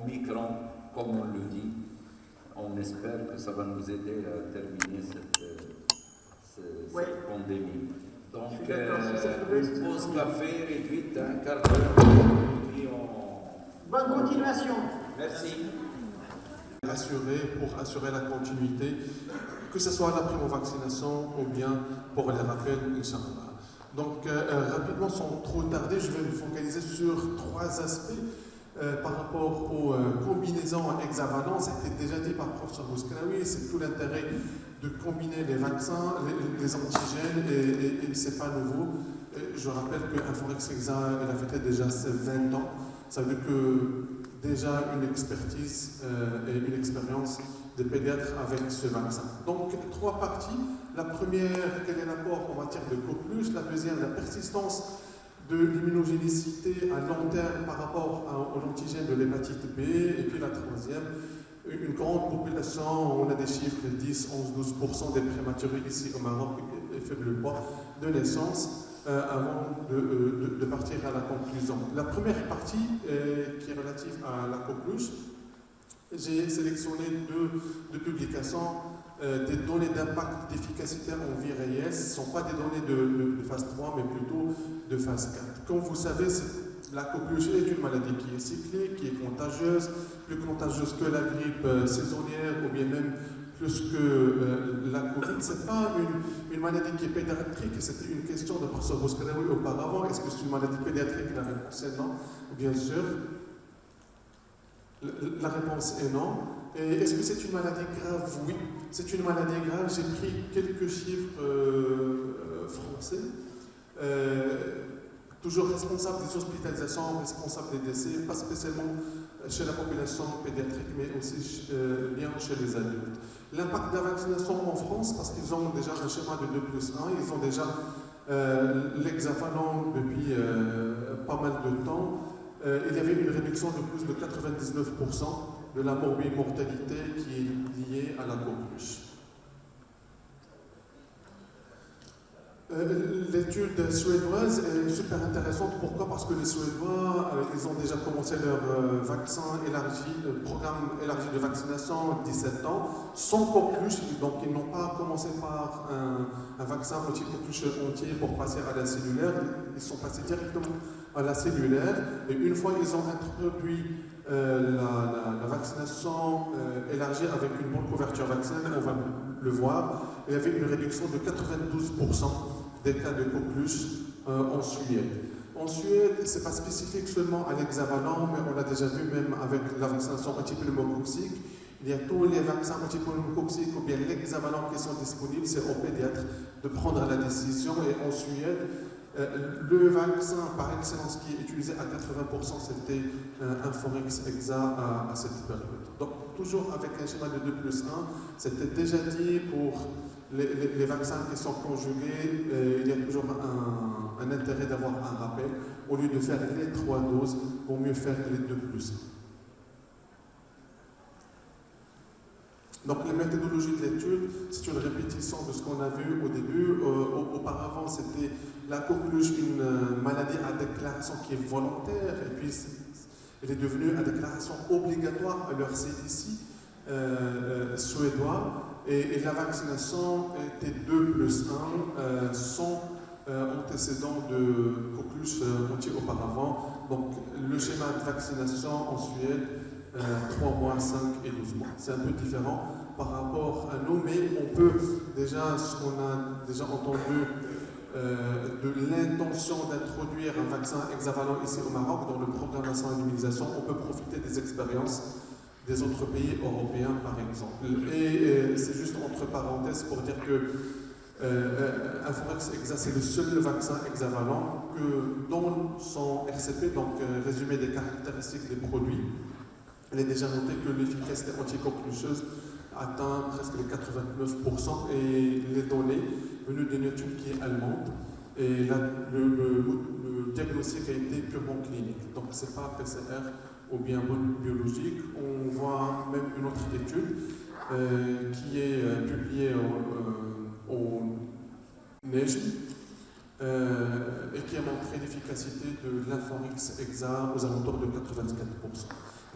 Omicron, comme on le dit. On espère que ça va nous aider à terminer cette pandémie. Donc, une pause café réduite à un quart d'heure. Puis Bonne continuation. Merci. Pour assurer la continuité, que ce soit la primo-vaccination ou bien pour les rappels, Inch'Allah. Donc, rapidement, sans trop tarder, je vais me focaliser sur trois aspects par rapport aux combinaisons hexavalentes. C'était déjà dit par le professeur Bouskalaoui, c'est tout l'intérêt de combiner les vaccins, les antigènes, et c'est pas nouveau. Je rappelle que Inforex Hexa, il a fêté déjà ses 20 ans. Ça veut dire que déjà une expertise et une expérience des pédiatres avec ce vaccin. Donc, trois parties. La première, quel est l'apport en matière de coqueluche. La deuxième, la persistance de l'immunogénicité à long terme par rapport aux antigènes de l'hépatite B. Et puis la troisième, une grande population, on a des chiffres de 10, 11, 12% des prématurés ici au Maroc et faible poids de naissance. Avant de partir à la conclusion. La première partie, qui est relative à la coqueluche, j'ai sélectionné deux publications, des données d'impact d'efficacité en vie réelle. Ce ne sont pas des données de phase 3, mais plutôt de phase 4. Comme vous savez, la coqueluche est une maladie qui est cyclique, qui est contagieuse, plus contagieuse que la grippe saisonnière ou bien même plus que la Covid. Ce n'est pas une maladie qui est pédiatrique, c'était une question de professeur Bouskalaoui auparavant. Est-ce que c'est une maladie pédiatrique? La réponse est non, bien sûr. La réponse est non. Et est-ce que c'est une maladie grave? Oui, c'est une maladie grave. J'ai pris quelques chiffres français. Toujours responsable des hospitalisations, responsable des décès, pas spécialement chez la population pédiatrique, mais aussi bien chez les adultes. L'impact de la vaccination en France, parce qu'ils ont déjà un schéma de 2+1, ils ont déjà l'hexavalent depuis pas mal de temps. Il y avait une réduction de plus de 99% de la morbidité qui est liée à la coqueluche. L'étude suédoise est super intéressante. Pourquoi? Parce que les Suédois, ils ont déjà commencé leur vaccin élargi, programme élargi de vaccination à 17 ans, sans coqueluche. Donc, ils n'ont pas commencé par un vaccin anti-coqueluche entier pour passer à la cellulaire. Ils sont passés directement à la cellulaire. Et une fois qu'ils ont introduit la vaccination élargie avec une bonne couverture vaccinale, on va le voir, il y avait une réduction de 92% des cas de coqueluche en Suède. En Suède, ce n'est pas spécifique seulement à l'hexavalent, mais on l'a déjà vu même avec la vaccination antipneumococcique. Il y a tous les vaccins antipneumococciques ou bien l'hexavalent qui sont disponibles, c'est aux pédiatres de prendre la décision. Et en Suède, le vaccin par excellence qui est utilisé à 80%, c'était Inforex Hexa à cette période. Donc, toujours avec un schéma de 2+1, c'était déjà dit pour les vaccins qui sont conjugués, il y a toujours un intérêt d'avoir un rappel. Au lieu de faire les 3 doses, il vaut mieux faire les 2+1. Donc, la méthodologie de l'étude, c'est une répétition de ce qu'on a vu au début. Auparavant, c'était la coqueluche, une maladie à déclaration qui est volontaire, et puis elle est devenue à déclaration obligatoire à leur CDC suédois. Et la vaccination était 2+1 sans antécédent de coqueluche entier auparavant. Donc, le schéma de vaccination en Suède, 3 mois, 5 et 12 mois. C'est un peu différent par rapport à nous, mais on peut déjà, ce qu'on a déjà entendu de l'intention d'introduire un vaccin hexavalent ici au Maroc dans le programme national d'immunisation, on peut profiter des expériences des autres pays européens, par exemple. Et c'est juste entre parenthèses pour dire que Inforex Hexa, c'est le seul vaccin hexavalent que dans son RCP, donc résumé des caractéristiques des produits, il est déjà noté que l'efficacité anticoquelucheuse atteint presque les 89%, et les données venues d'une étude qui est allemande, et là, le diagnostic a été purement clinique, donc ce n'est pas PCR ou bien biologique. On voit même une autre étude qui est publiée au NEJM, et qui a montré l'efficacité de l'Inforix Exa aux alentours de 84%.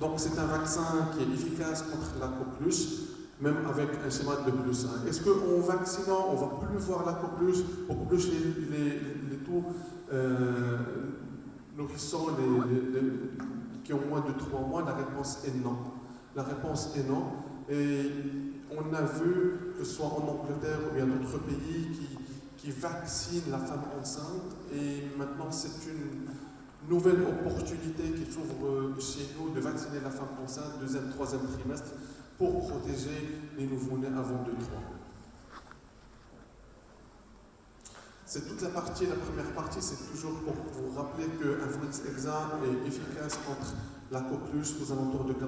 Donc c'est un vaccin qui est efficace contre la coqueluche, même avec un schéma de plus 1. Est-ce qu'en vaccinant, on ne va plus voir la coqueluche, au coqueluche les taux nourrissants qui ont moins de 3 mois? La réponse est non. La réponse est non. Et on a vu, que ce soit en Angleterre ou bien d'autres pays, qui vaccinent la femme enceinte. Et maintenant, c'est une nouvelle opportunité qui s'ouvre chez nous de vacciner la femme enceinte, 2e, 3e trimestre, pour protéger les nouveau-nés avant 2-3 mois. C'est toute la partie, la première partie, c'est toujours pour vous rappeler que Inforix Exa est efficace contre la coqueluche aux alentours de 89%.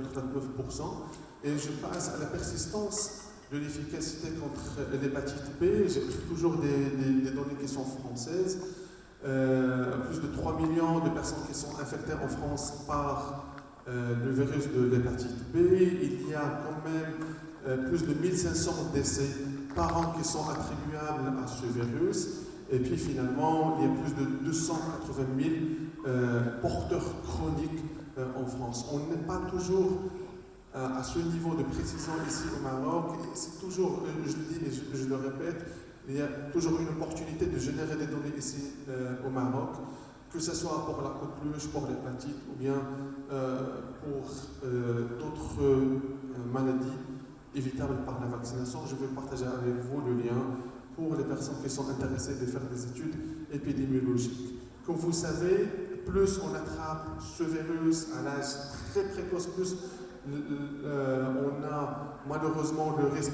Et je passe à la persistance de l'efficacité contre l'hépatite B. J'ai pris toujours des données qui sont françaises. Plus de 3 millions de personnes qui sont infectées en France par le virus de l'hépatite B. Il y a quand même plus de 1500 décès par an qui sont attribuables à ce virus. Et puis finalement, il y a plus de 280 000 porteurs chroniques en France. On n'est pas toujours à ce niveau de précision ici au Maroc. C'est toujours, je le dis et je le répète, il y a toujours une opportunité de générer des données ici au Maroc, que ce soit pour la coqueluche, pour l'hépatite ou bien pour d'autres maladies évitables par la vaccination. Je vais partager avec vous le lien pour les personnes qui sont intéressées de faire des études épidémiologiques. Comme vous savez, plus on attrape ce virus à l'âge très précoce, plus on a malheureusement le risque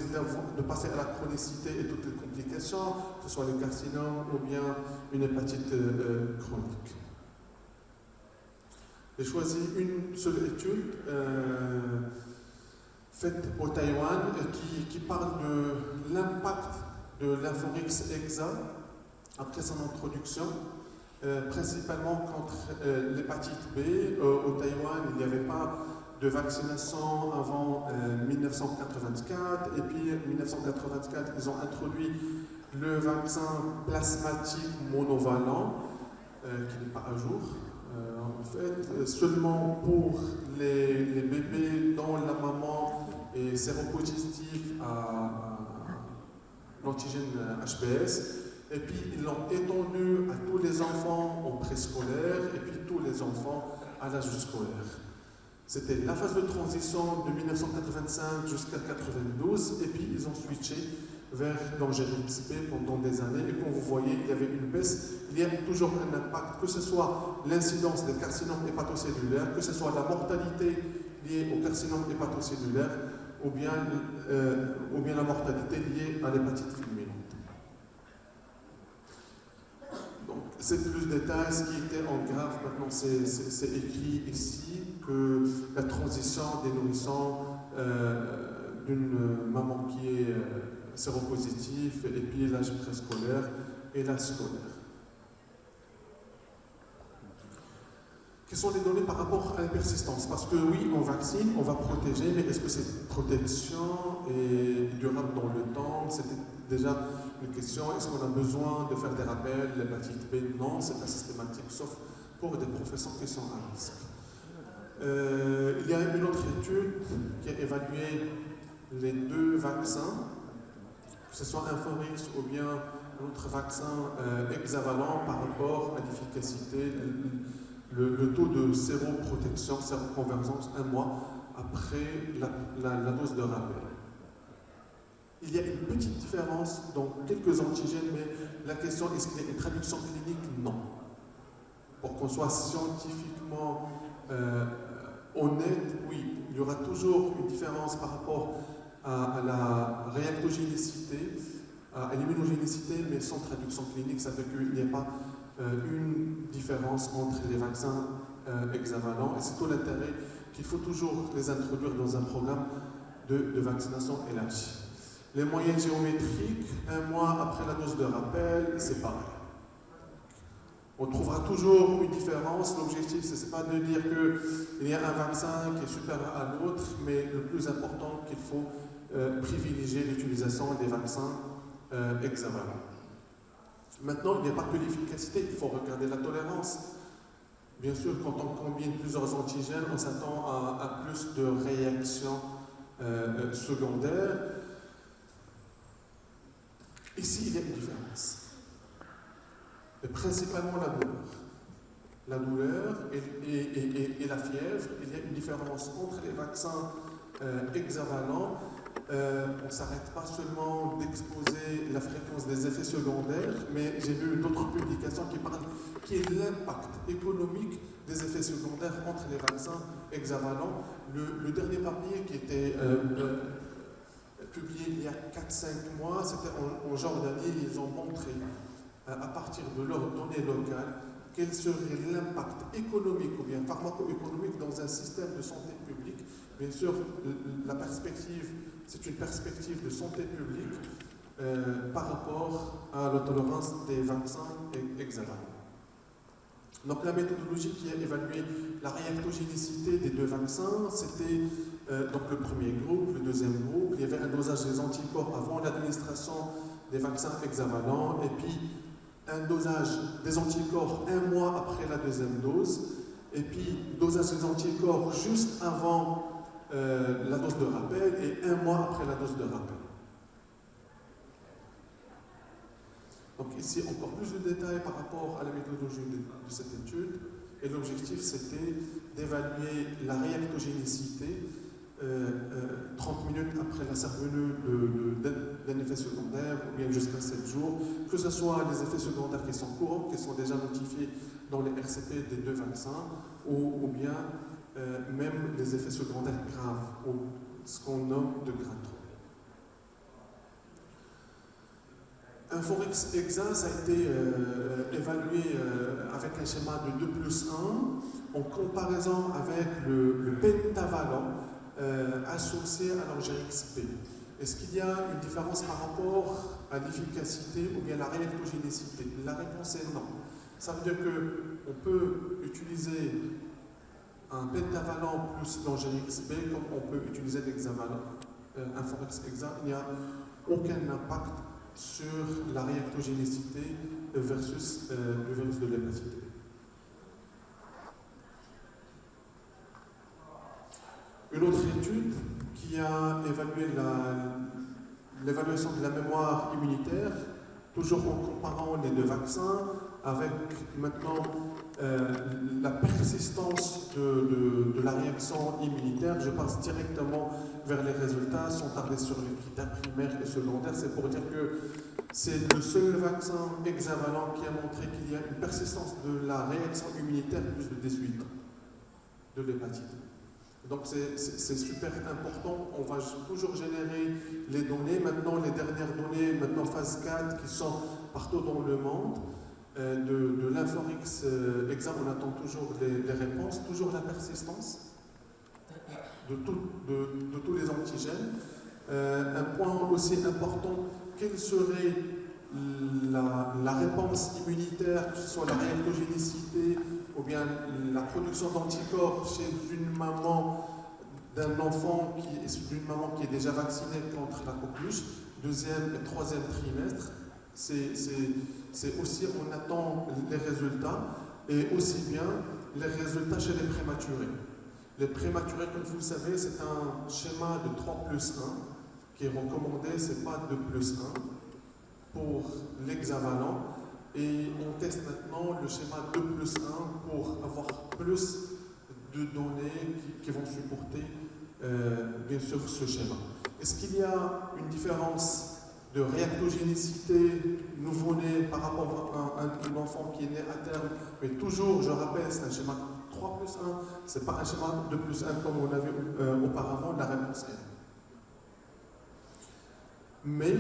de passer à la chronicité et toutes les complications, que ce soit le carcinome ou bien une hépatite chronique. J'ai choisi une seule étude faite au Taïwan qui parle de l'impact de l'Inforix Exa après son introduction, principalement contre l'hépatite B. Au Taïwan, il n'y avait pas de vaccination avant 1984, et puis en 1984, ils ont introduit le vaccin plasmatique monovalent, qui n'est pas à jour. En fait, seulement pour les bébés dont la maman est séropositive à l'antigène HBS, et puis ils l'ont étendu à tous les enfants en préscolaire, et puis tous les enfants à l'âge scolaire. C'était la phase de transition de 1985 jusqu'à 1992, et puis ils ont switché vers l'angélix B pendant des années, et comme vous voyez, il y avait une baisse. Il y a toujours un impact, que ce soit l'incidence des carcinomes hépatocellulaires, que ce soit la mortalité liée au carcinome hépatocellulaire, ou bien la mortalité liée à l'hépatite fulminante. Donc, c'est plus de détails. Ce qui était en grave, maintenant, c'est écrit ici que la transition des nourrissons d'une maman qui est séropositive, et puis l'âge préscolaire et l'âge scolaire. Quelles sont les données par rapport à la persistance? Parce que oui, on vaccine, on va protéger, mais est-ce que cette protection est durable dans le temps? C'était déjà une question. Est-ce qu'on a besoin de faire des rappels? L'hépatite B, non, c'est pas systématique, sauf pour des professions qui sont à risque. Il y a une autre étude qui a évalué les deux vaccins, que ce soit Inforix ou bien un autre vaccin hexavalent par rapport à l'efficacité, le taux de séroprotection, séroconvergence 1 mois après la dose de rappel. Il y a une petite différence dans quelques antigènes, mais la question est-ce qu'il y a une traduction clinique? Non. Pour qu'on soit scientifiquement honnête, oui, il y aura toujours une différence par rapport à la réactogénicité, à l'immunogénicité, mais sans traduction clinique, ça fait qu'il n'y a pas une différence entre les vaccins hexavalents, et c'est tout l'intérêt qu'il faut toujours les introduire dans un programme de vaccination élargie. Les moyennes géométriques, 1 mois après la dose de rappel, c'est pareil. On trouvera toujours une différence. L'objectif, ce n'est pas de dire qu'il y a un vaccin qui est supérieur à l'autre, mais le plus important, qu'il faut privilégier l'utilisation des vaccins hexavalents. Maintenant, il n'y a pas que l'efficacité, il faut regarder la tolérance. Bien sûr, quand on combine plusieurs antigènes, on s'attend à plus de réactions secondaires. Ici, il y a une différence. Et principalement la douleur. La douleur et la fièvre, il y a une différence entre les vaccins hexavalents. On ne s'arrête pas seulement d'exposer la fréquence des effets secondaires, mais j'ai vu d'autres publications qui parlent qui est l'impact économique des effets secondaires entre les vaccins hexavalents. Le dernier papier qui était publié il y a 4-5 mois, c'était en Jordanie. Ils ont montré, à partir de leurs données locales, quel serait l'impact économique ou bien pharmaco-économique dans un système de santé publique. Bien sûr, la perspective, c'est une perspective de santé publique par rapport à la tolérance des vaccins hexavalents. Donc la méthodologie qui a évalué la réactogénicité des deux vaccins, c'était donc le premier groupe, le deuxième groupe. Il y avait un dosage des anticorps avant l'administration des vaccins hexavalents et puis un dosage des anticorps 1 mois après la deuxième dose et puis dosage des anticorps juste avant la dose de rappel et 1 mois après la dose de rappel. Donc ici, encore plus de détails par rapport à la méthodologie de cette étude. Et l'objectif, c'était d'évaluer la réactogénicité 30 minutes après la survenue d'un effet secondaire, ou bien jusqu'à 7 jours, que ce soit les effets secondaires qui sont courants, qui sont déjà notifiés dans les RCP des deux vaccins, ou bien même les effets secondaires graves, ou ce qu'on nomme de grade 3. Inforex Hexa, ça a été évalué avec un schéma de 2+1 en comparaison avec le pentavalent associé à l'Angérix P. Est-ce qu'il y a une différence par rapport à l'efficacité ou bien la réactogénicité? La réponse est non. Ça veut dire qu'on peut utiliser un pentavalent plus l'Angérix B comme on peut utiliser l'hexavalent. Inforex Hexa, il n'y a aucun impact sur la réactogénicité versus le virus de l'hépatite B. Une autre étude qui a évalué l'évaluation de la mémoire immunitaire, toujours en comparant les deux vaccins, avec maintenant la persistance de la réaction immunitaire. Je passe directement vers les résultats, sans tarder sur les critères primaires et secondaires. C'est pour dire que c'est le seul vaccin hexavalent qui a montré qu'il y a une persistance de la réaction immunitaire plus de 18 ans de l'hépatite. Donc c'est super important. On va toujours générer les données. Maintenant, les dernières données, maintenant phase 4, qui sont partout dans le monde, de l'Inforix Hexa, on attend toujours les réponses, toujours la persistance de tous les antigènes. Un point aussi important, quelle serait la réponse immunitaire, que ce soit la réactogénicité ou bien la production d'anticorps chez une maman d'un enfant d'une maman qui est déjà vaccinée contre la coqueluche, deuxième et troisième trimestre. C'est aussi, on attend les résultats et aussi bien les résultats chez les prématurés. Les prématurés, comme vous le savez, c'est un schéma de 3+1 qui est recommandé, c'est pas 2+1 pour l'hexavalent. Et on teste maintenant le schéma 2+1 pour avoir plus de données qui vont supporter bien sûr ce schéma. Est-ce qu'il y a une différence de réactogénicité nouveau-né par rapport à un enfant qui est né à terme? Mais toujours, je rappelle, c'est un schéma 3+1, ce n'est pas un schéma 2+1 comme on avait auparavant, la réponse est. Mais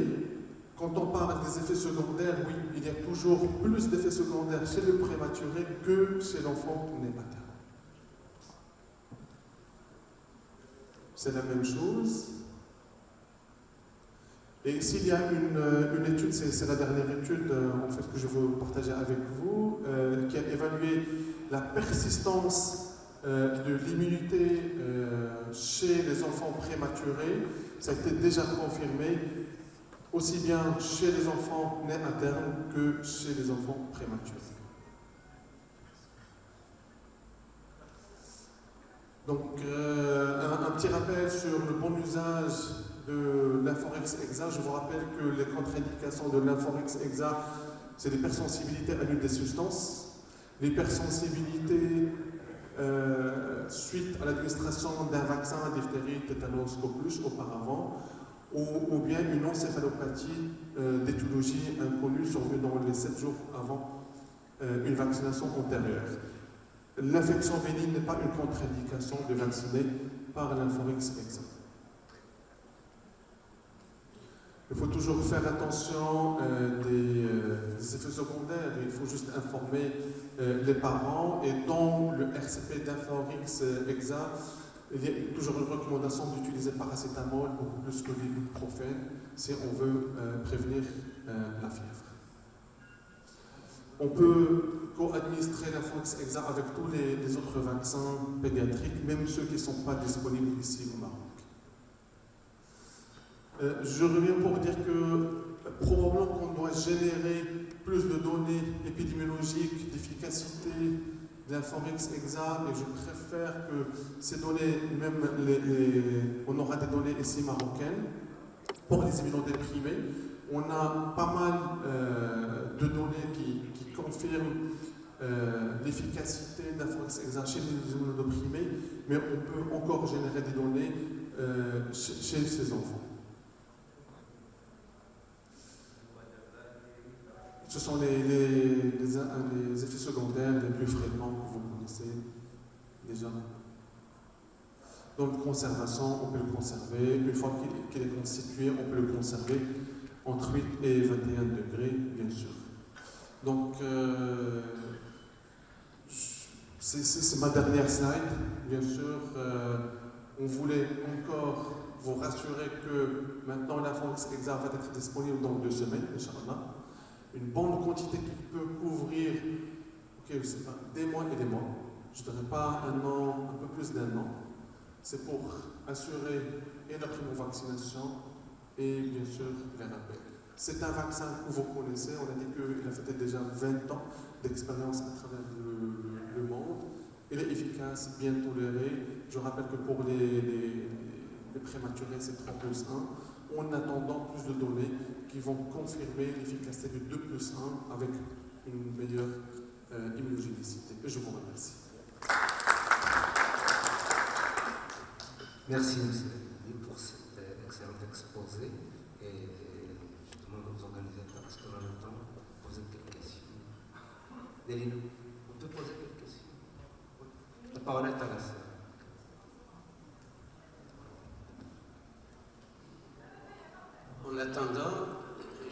quand on parle des effets secondaires, oui, il y a toujours plus d'effets secondaires chez le prématuré que chez l'enfant né à terme. C'est la même chose. Et s'il y a une étude, c'est la dernière étude en fait, que je veux partager avec vous, qui a évalué la persistance de l'immunité chez les enfants prématurés. Ça a été déjà confirmé aussi bien chez les enfants nés à terme que chez les enfants prématurés. Donc, un petit rappel sur le bon usage de l'Inforex EXA. Je vous rappelle que les contre-indications de l'Inforex EXA, c'est l'hypersensibilité à l'une des substances, l'hypersensibilité suite à l'administration d'un vaccin à diphtérie, tétanos, coqueluche auparavant, ou bien une encéphalopathie d'étiologie inconnue survenue dans les 7 jours avant une vaccination antérieure. L'infection bénigne n'est pas une contre-indication de vacciner par l'Inforex EXA. Il faut toujours faire attention des effets secondaires. Il faut juste informer les parents. Et dans le RCP d'Inforex EXA, il y a toujours une recommandation d'utiliser paracétamol beaucoup plus que l'ibuprofène si on veut prévenir la fièvre. On peut co-administrer l'Inforex EXA avec tous les autres vaccins pédiatriques, même ceux qui ne sont pas disponibles ici au Maroc. Je reviens pour dire que probablement qu'on doit générer plus de données épidémiologiques, d'efficacité de l'Inforex EXA, et je préfère que ces données, même on aura des données ici marocaines pour les immunodéprimés. On a pas mal de données qui confirment l'efficacité d'Inforex EXA chez les immunodéprimés, mais on peut encore générer des données chez ces enfants. Ce sont les effets secondaires les plus fréquents que vous connaissez déjà. Donc, conservation, on peut le conserver. Une fois qu'il est constitué, on peut le conserver entre 8 et 21 degrés, bien sûr. Donc, c'est ma dernière slide, bien sûr. On voulait encore vous rassurer que maintenant l'Inforex EXA va être disponible dans 2 semaines, Inch'Allah. Une bonne quantité qui peut couvrir, je sais pas, des mois et des mois. Je ne dirais pas un an, un peu plus d'1 an. C'est pour assurer et la primo-vaccination et bien sûr les rappels. C'est un vaccin que vous connaissez. On a dit qu'il a fait déjà 20 ans d'expérience à travers le monde. Il est efficace, bien toléré. Je rappelle que pour les prématurés, c'est 3+1. En attendant plus de données qui vont confirmer l'efficacité du 2+1 avec une meilleure immunogénicité. Et je vous remercie. Merci, M. pour cet excellent exposé. Et je demande aux organisateurs, parce qu'on a le temps, de poser quelques questions. Délino, on peut poser quelques questions? La parole est à la salle. En attendant,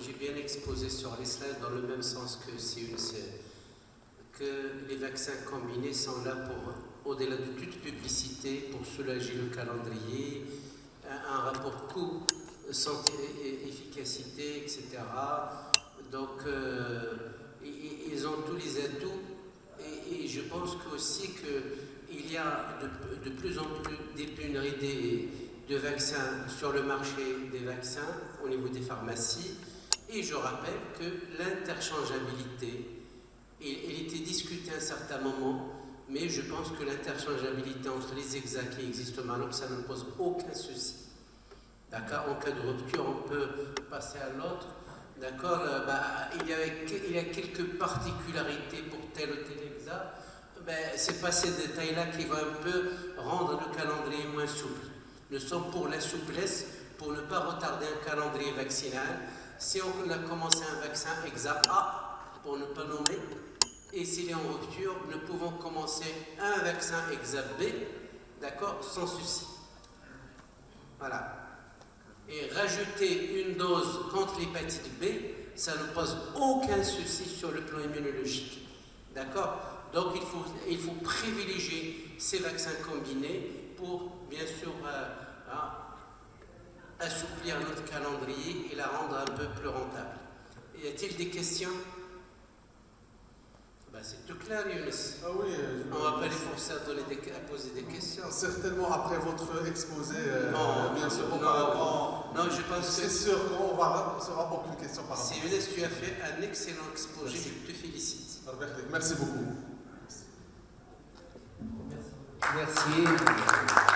j'ai bien exposé sur les slides dans le même sens que que les vaccins combinés sont là pour, au-delà de toute publicité, pour soulager le calendrier, un rapport coût, santé, efficacité, etc. Donc, ils ont tous les atouts et je pense aussi qu'il y a de plus en plus des pénuries de vaccins sur le marché des vaccins au niveau des pharmacies. Et je rappelle que l'interchangeabilité, il était discuté à un certain moment, mais je pense que l'interchangeabilité entre les EXA qui existent au Maroc, ça ne pose aucun souci. D'accord? En cas de rupture, on peut passer à l'autre. D'accord? Il y a quelques particularités pour tel ou tel EXA. C'est pas ces détails-là qui vont un peu rendre le calendrier moins souple. Nous sommes pour la souplesse, pour ne pas retarder un calendrier vaccinal. Si on a commencé un vaccin EXA A, pour ne pas nommer, et s'il est en rupture, nous pouvons commencer un vaccin EXA B, d'accord, sans souci. Voilà. Et rajouter une dose contre l'hépatite B, ça ne pose aucun souci sur le plan immunologique. D'accord? Donc il faut privilégier ces vaccins combinés pour, bien sûr, assouplir notre calendrier et la rendre un peu plus rentable. Y a-t-il des questions? C'est tout clair, Younes. Ah oui, on ne va pas les forcer à poser des questions. questions. Certainement après votre exposé, Non, bien sûr, non, auparavant. non, je pense C'est que sûr qu'on ne sera aucune question par rapport si à Younes, tu as fait un excellent exposé, je te félicite. ça. Merci beaucoup. Merci.